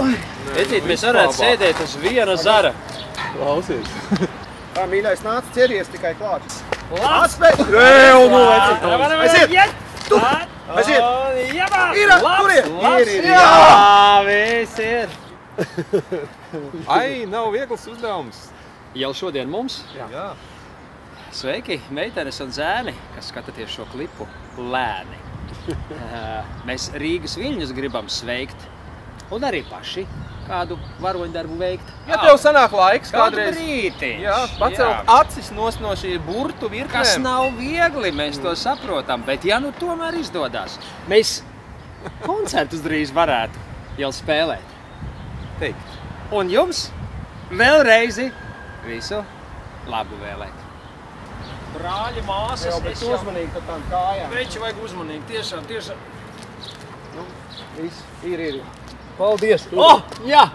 Edzīt, mēs varētu sēdēt uz viena zara. Klausies. Tā, mīļais, nāc ķeries tikai klāt. Labs! Reju, nu, aiziet! Tu! Aiziet! Ir, tur ir! Jā, viss ir! Ai, nav viegls uzdevums. Jau šodien mums? Jā. Sveiki, meitenes un zēni, kas skatāties šo klipu lēni. Mēs Rīgas viļņus gribam sveikt un arī paši kādu varoņdarbu veikt. Ja tev sanāk laiks kādreiz... brītiņš. Jā, pacelt acis no šī burtu virknēm. Kas nav viegli, mēs to saprotam, bet ja nu tomēr izdodās, mēs koncertus drīz varētu jau spēlēt. Teikt. Un jums vēlreizi visu labu vēlēt. Brāļi, māsas, Jā, bet uzmanīgi par tām kājām. Veči vajag uzmanīgi, tiešām. Nu, viss, ir. Paldies! Oh, jā!